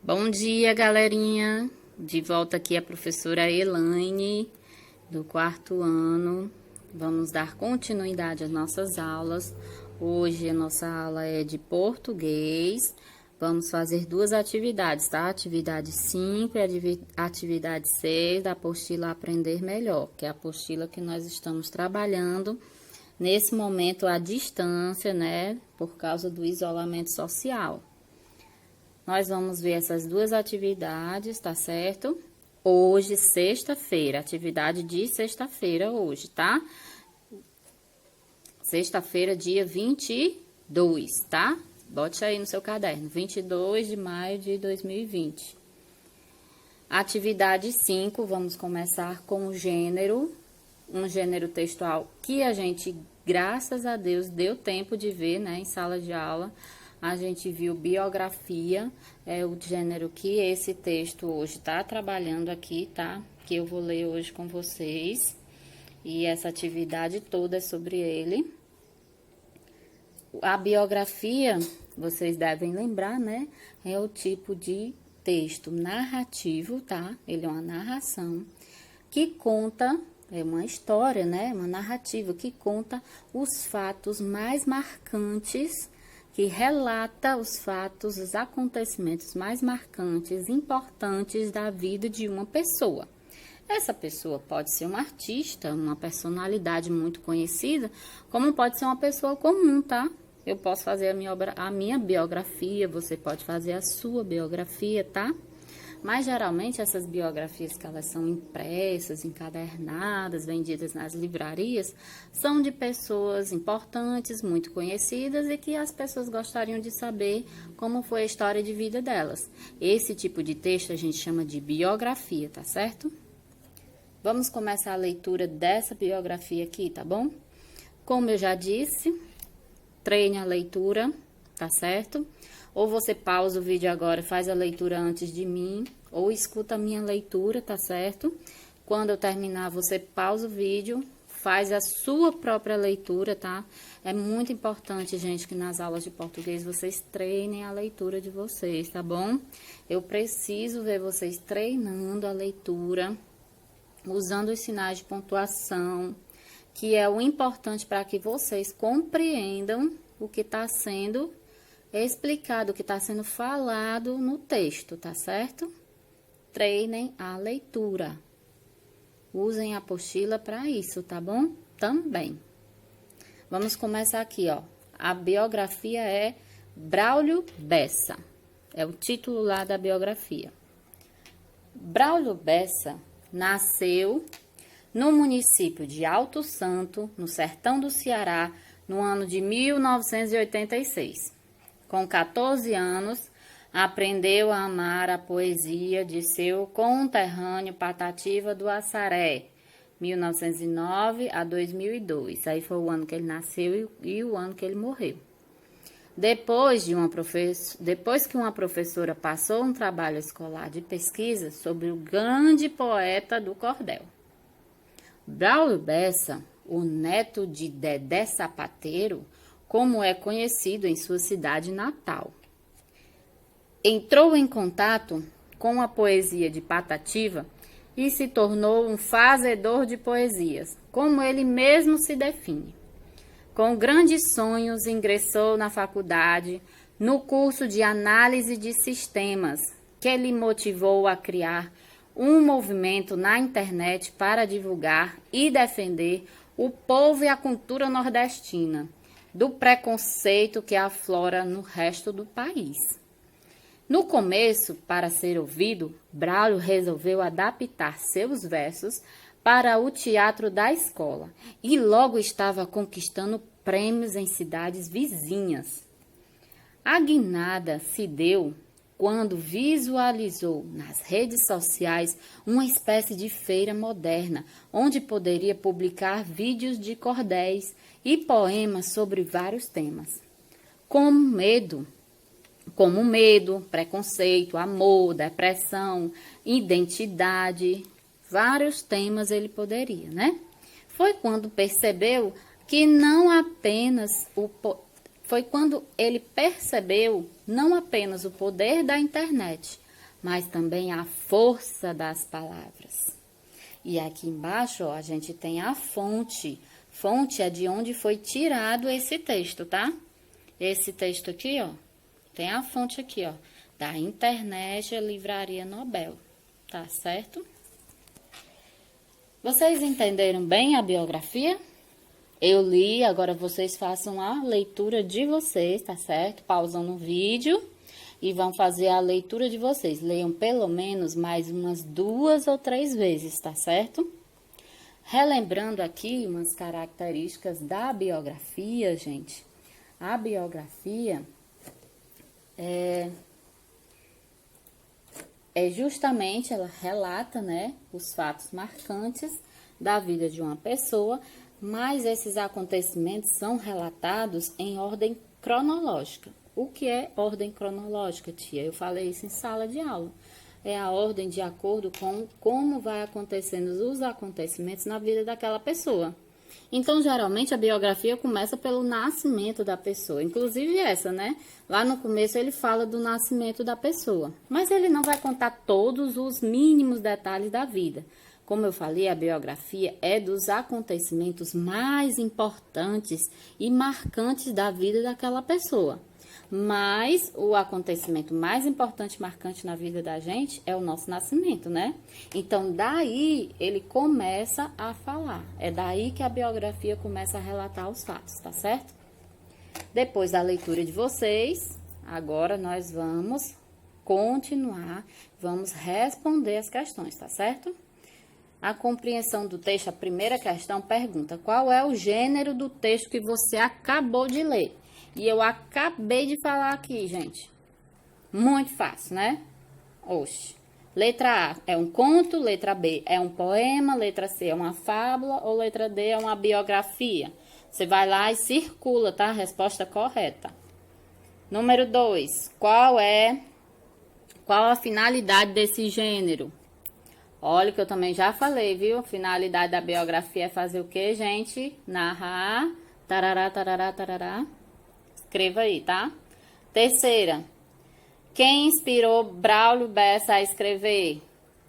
Bom dia, galerinha! De volta aqui a professora Elaine, do quarto ano. Vamos dar continuidade às nossas aulas. Hoje a nossa aula é de português. Vamos fazer duas atividades, tá? Atividade 5 e atividade 6 da apostila Aprender Melhor, que é a apostila que nós estamos trabalhando nesse momento à distância, né? Por causa do isolamento social. Nós vamos ver essas duas atividades, tá certo? Hoje, sexta-feira, atividade de sexta-feira hoje, tá? Sexta-feira, dia 22, tá? Bote aí no seu caderno, 22 de maio de 2020. Atividade 5, vamos começar com o gênero, um gênero textual que a gente, graças a Deus, deu tempo de ver, né, em sala de aula. A gente viu biografia, é o gênero que esse texto hoje tá trabalhando aqui, tá? Que eu vou ler hoje com vocês. E essa atividade toda é sobre ele. A biografia, vocês devem lembrar, né? É o tipo de texto narrativo, tá? Ele é uma narração que conta, é uma história, né? Uma narrativa que conta os fatos mais marcantes, que relata os fatos, os acontecimentos mais marcantes, importantes da vida de uma pessoa. Essa pessoa pode ser um artista, uma personalidade muito conhecida, como pode ser uma pessoa comum, tá? Eu posso fazer a minha biografia, você pode fazer a sua biografia, tá? Mas, geralmente, essas biografias que elas são impressas, encadernadas, vendidas nas livrarias, são de pessoas importantes, muito conhecidas e que as pessoas gostariam de saber como foi a história de vida delas. Esse tipo de texto a gente chama de biografia, tá certo? Vamos começar a leitura dessa biografia aqui, tá bom? Como eu já disse, treine a leitura, tá certo? Ou você pausa o vídeo agora e faz a leitura antes de mim, ou escuta a minha leitura, tá certo? Quando eu terminar, você pausa o vídeo, faz a sua própria leitura, tá? É muito importante, gente, que nas aulas de português vocês treinem a leitura de vocês, tá bom? Eu preciso ver vocês treinando a leitura, usando os sinais de pontuação, que é o importante para que vocês compreendam o que está sendo explicado, o que está sendo falado no texto, tá certo? Treinem a leitura. Usem a apostila para isso, tá bom? Também. Vamos começar aqui, ó. A biografia é Braulio Bessa. É o título lá da biografia. Braulio Bessa nasceu no município de Alto Santo, no sertão do Ceará, no ano de 1986. Com 14 anos, aprendeu a amar a poesia de seu conterrâneo Patativa do Assaré, 1909 a 2002. Aí foi o ano que ele nasceu e o ano que ele morreu. Depois que uma professora passou um trabalho escolar de pesquisa sobre o grande poeta do cordel. Braulio Bessa, o neto de Dedé Sapateiro, como é conhecido em sua cidade natal. Entrou em contato com a poesia de Patativa e se tornou um fazedor de poesias, como ele mesmo se define. Com grandes sonhos, ingressou na faculdade, no curso de análise de sistemas, que lhe motivou a criar um movimento na internet para divulgar e defender o povo e a cultura nordestina do preconceito que aflora no resto do país. No começo, para ser ouvido, Braulio resolveu adaptar seus versos para o teatro da escola e logo estava conquistando prêmios em cidades vizinhas. A guinada se deu quando visualizou nas redes sociais uma espécie de feira moderna, onde poderia publicar vídeos de cordéis e poemas sobre vários temas, como medo, preconceito, amor, depressão, identidade, vários temas ele poderia, né? Foi quando percebeu que foi quando ele percebeu não apenas o poder da internet, mas também a força das palavras. E aqui embaixo, ó, a gente tem a fonte. Fonte é de onde foi tirado esse texto, tá? Esse texto aqui, ó, tem a fonte aqui, ó, da Internet Livraria Nobel, tá certo? Vocês entenderam bem a biografia? Eu li, agora vocês façam a leitura de vocês, tá certo? Pausando o vídeo e vão fazer a leitura de vocês. Leiam pelo menos mais umas 2 ou 3 vezes, tá certo? Relembrando aqui umas características da biografia, gente. A biografia é justamente, ela relata, né, os fatos marcantes da vida de uma pessoa, mas esses acontecimentos são relatados em ordem cronológica. O que é ordem cronológica, tia? Eu falei isso em sala de aula. É a ordem de acordo com como vai acontecendo os acontecimentos na vida daquela pessoa. Então, geralmente, a biografia começa pelo nascimento da pessoa. Inclusive essa, né? Lá no começo ele fala do nascimento da pessoa. Mas ele não vai contar todos os mínimos detalhes da vida. Como eu falei, a biografia é dos acontecimentos mais importantes e marcantes da vida daquela pessoa. Mas o acontecimento mais importante e marcante na vida da gente é o nosso nascimento, né? Então, daí ele começa a falar. É daí que a biografia começa a relatar os fatos, tá certo? Depois da leitura de vocês, agora nós vamos continuar, vamos responder as questões, tá certo? A compreensão do texto, a primeira questão pergunta: qual é o gênero do texto que você acabou de ler? E eu acabei de falar aqui, gente. Muito fácil, né? Oxe. Letra A é um conto, letra B é um poema, letra C é uma fábula ou letra D é uma biografia. Você vai lá e circula, tá? A resposta correta. Número 2. Qual a finalidade desse gênero? Olha que eu também já falei, viu? A finalidade da biografia é fazer o quê, gente? Narrar. Tarará, tarará, tarará. Escreva aí, tá? Terceira. Quem inspirou Braulio Bessa a escrever?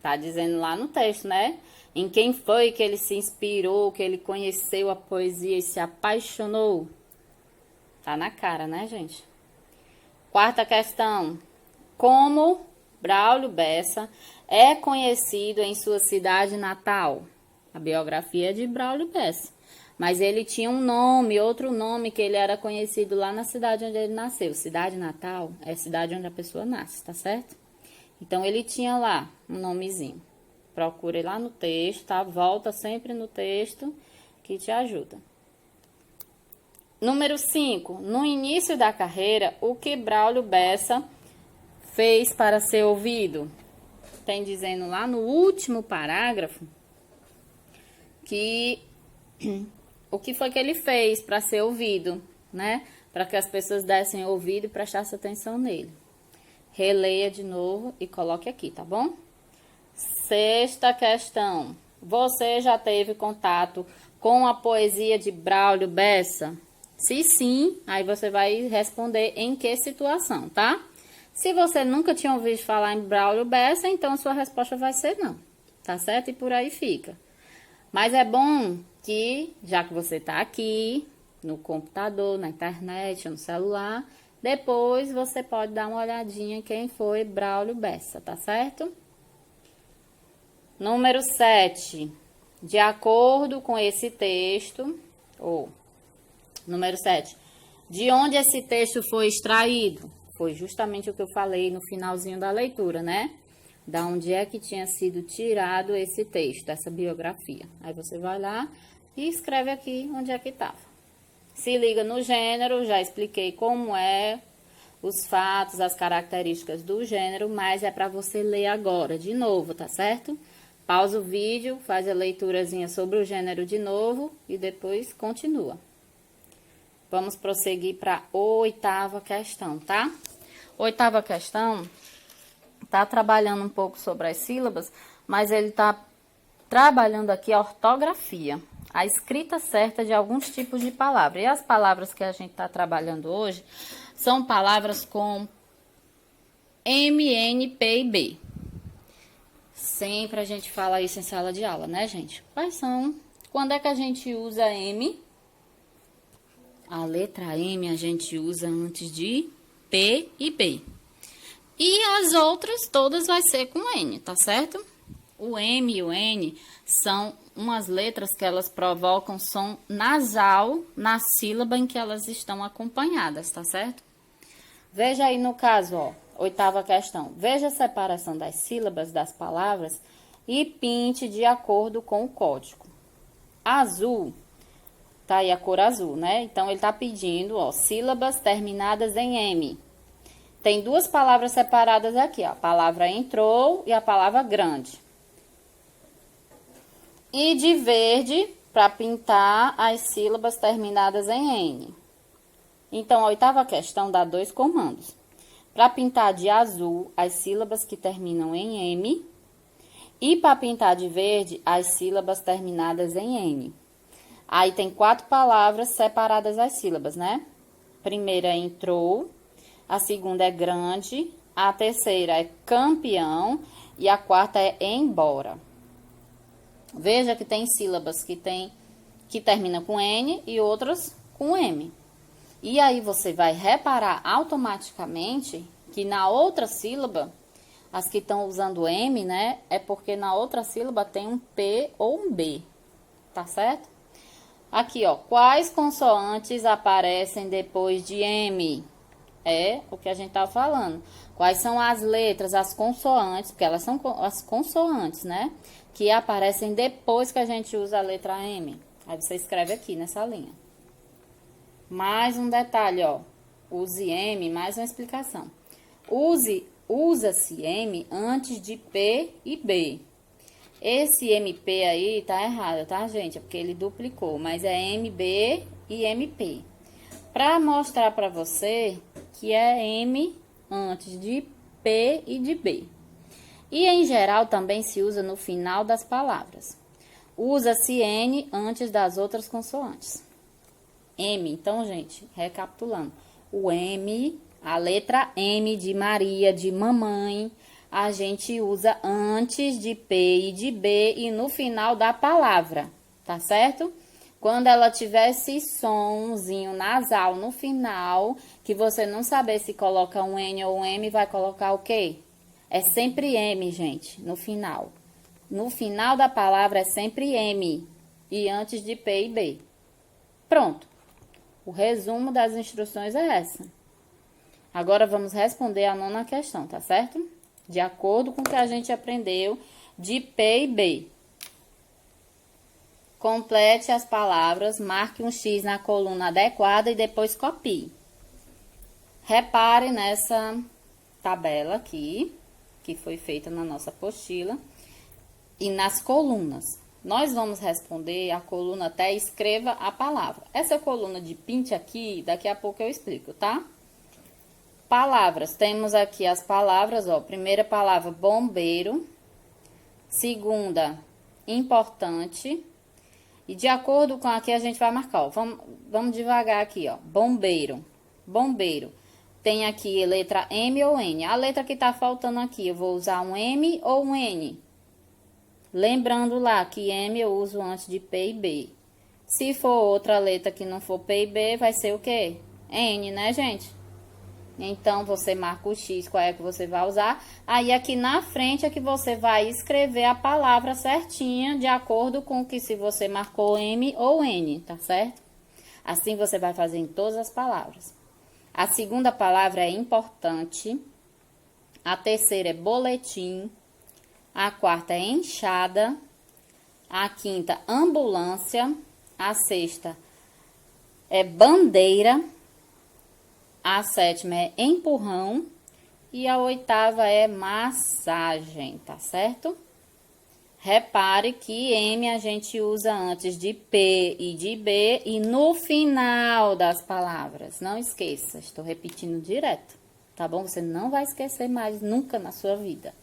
Tá dizendo lá no texto, né? Em quem foi que ele se inspirou, que ele conheceu a poesia e se apaixonou? Tá na cara, né, gente? Quarta questão. Como Braulio Bessa é conhecido em sua cidade natal? A biografia é de Braulio Bessa. Mas ele tinha um nome, outro nome que ele era conhecido lá na cidade onde ele nasceu. Cidade natal é a cidade onde a pessoa nasce, tá certo? Então, ele tinha lá um nomezinho. Procure lá no texto, tá? Volta sempre no texto que te ajuda. Número 5. No início da carreira, o que Braulio Bessa fez para ser ouvido? Tem dizendo lá no último parágrafo que o que foi que ele fez para ser ouvido, né? Para que as pessoas dessem ouvido e prestassem atenção nele. Releia de novo e coloque aqui, tá bom? Sexta questão. Você já teve contato com a poesia de Braulio Bessa? Se sim, aí você vai responder em que situação, tá? Se você nunca tinha ouvido falar em Braulio Bessa, então sua resposta vai ser não, tá certo? E por aí fica. Mas é bom que, já que você está aqui, no computador, na internet, no celular, depois você pode dar uma olhadinha em quem foi Braulio Bessa, tá certo? Número 7. De acordo com esse texto, número 7. De onde esse texto foi extraído? Foi justamente o que eu falei no finalzinho da leitura, né? Da onde é que tinha sido tirado esse texto, essa biografia. Aí você vai lá e escreve aqui onde é que estava. Se liga no gênero, já expliquei como é, os fatos, as características do gênero, mas é para você ler agora, de novo, tá certo? Pausa o vídeo, faz a leiturazinha sobre o gênero de novo e depois continua. Vamos prosseguir para a 8ª questão, tá? 8ª questão tá trabalhando um pouco sobre as sílabas, mas ele tá trabalhando aqui a ortografia, a escrita certa de alguns tipos de palavras. E as palavras que a gente tá trabalhando hoje são palavras com M, N, P e B, Sempre a gente fala isso em sala de aula, né, gente? Quais são? Quando é que a gente usa M? A letra M a gente usa antes de P e B. E as outras todas vai ser com N, tá certo? O M e o N são umas letras que elas provocam som nasal na sílaba em que elas estão acompanhadas, tá certo? Veja aí no caso, ó, oitava questão. Veja a separação das sílabas das palavras e pinte de acordo com o código. Azul, tá aí a cor azul, né? Então, ele tá pedindo, ó, sílabas terminadas em M. Tem duas palavras separadas aqui, ó, a palavra entrou e a palavra grande. E de verde, para pintar as sílabas terminadas em N. Então, a oitava questão dá dois comandos. Para pintar de azul as sílabas que terminam em M e para pintar de verde as sílabas terminadas em N. Aí tem 4 palavras separadas as sílabas, né? Primeira é entrou, a segunda é grande, a terceira é campeão e a quarta é embora. Veja que tem sílabas que terminam com N e outras com M. E aí você vai reparar automaticamente que na outra sílaba, as que estão usando M, né, é porque na outra sílaba tem um P ou um B, tá certo? Aqui, ó, quais consoantes aparecem depois de M? É o que a gente tá falando. Quais são as letras, as consoantes, porque elas são as consoantes, né, que aparecem depois que a gente usa a letra M. Aí você escreve aqui nessa linha. Mais um detalhe, ó. Use M, mais uma explicação. Usa-se M antes de P e B. Esse MP aí tá errado, tá, gente? É porque ele duplicou, mas é MB e MP. Para mostrar para você que é M antes de P e de B. E em geral também se usa no final das palavras. Usa-se N antes das outras consoantes. M, então, gente, recapitulando. O M, a letra M de Maria, de mamãe, a gente usa antes de P e de B e no final da palavra, tá certo? Quando ela tiver esse sonzinho nasal no final, que você não saber se coloca um N ou um M, vai colocar o quê? É sempre M, gente, no final. No final da palavra é sempre M e antes de P e B. Pronto. O resumo das instruções é essa. Agora vamos responder a 9ª questão, tá certo? De acordo com o que a gente aprendeu de P e B. Complete as palavras, marque um X na coluna adequada e depois copie. Repare nessa tabela aqui, que foi feita na nossa apostila, e nas colunas. Nós vamos responder a coluna até escreva a palavra. Essa coluna de pinte aqui, daqui a pouco eu explico, tá? Palavras. Temos aqui as palavras, ó. Primeira palavra, bombeiro. Segunda, importante. E de acordo com aqui, a gente vai marcar, ó. Vamos devagar aqui, ó. Bombeiro. Bombeiro. Tem aqui letra M ou N. A letra que tá faltando aqui, eu vou usar um M ou um N. Lembrando lá que M eu uso antes de P e B. Se for outra letra que não for P e B, vai ser o quê? N, né, gente? Então, você marca o X, qual é que você vai usar. Aí, aqui na frente é que você vai escrever a palavra certinha, de acordo com que se você marcou M ou N, tá certo? Assim, você vai fazer em todas as palavras. A segunda palavra é importante. A terceira é boletim. A quarta é enxada. A quinta, ambulância. A sexta é bandeira. A sétima é empurrão. E a oitava é massagem, tá certo? Repare que M a gente usa antes de P e de B e no final das palavras. Não esqueça, estou repetindo direto, tá bom? Você não vai esquecer mais nunca na sua vida.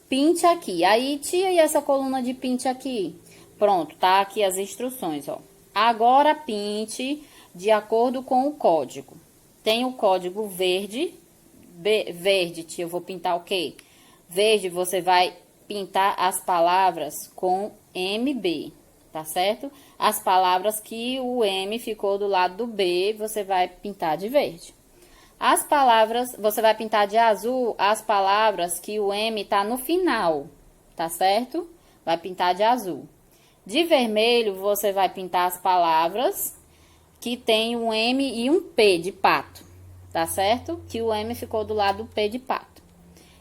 Pinte aqui. Aí, tia, e essa coluna de pinte aqui? Pronto, tá aqui as instruções, ó. Agora, pinte de acordo com o código. Tem o código verde. Verde, tia, eu vou pintar o quê? Verde, você vai pintar as palavras com MB, tá certo? As palavras que o M ficou do lado do B, você vai pintar de verde. As palavras, você vai pintar de azul as palavras que o M tá no final, tá certo? Vai pintar de azul. De vermelho, você vai pintar as palavras que tem um M e um P de pato, tá certo? Que o M ficou do lado do P de pato.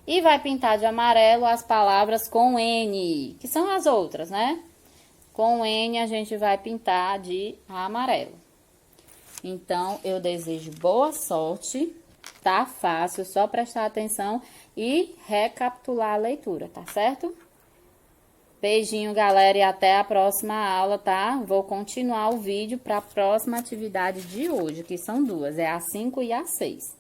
E vai pintar de amarelo as palavras com N, que são as outras, né? Com N a gente vai pintar de amarelo. Então, eu desejo boa sorte, tá fácil, só prestar atenção e recapitular a leitura, tá certo? Beijinho, galera, e até a próxima aula, tá? Vou continuar o vídeo para a próxima atividade de hoje, que são duas, é a 5 e a 6.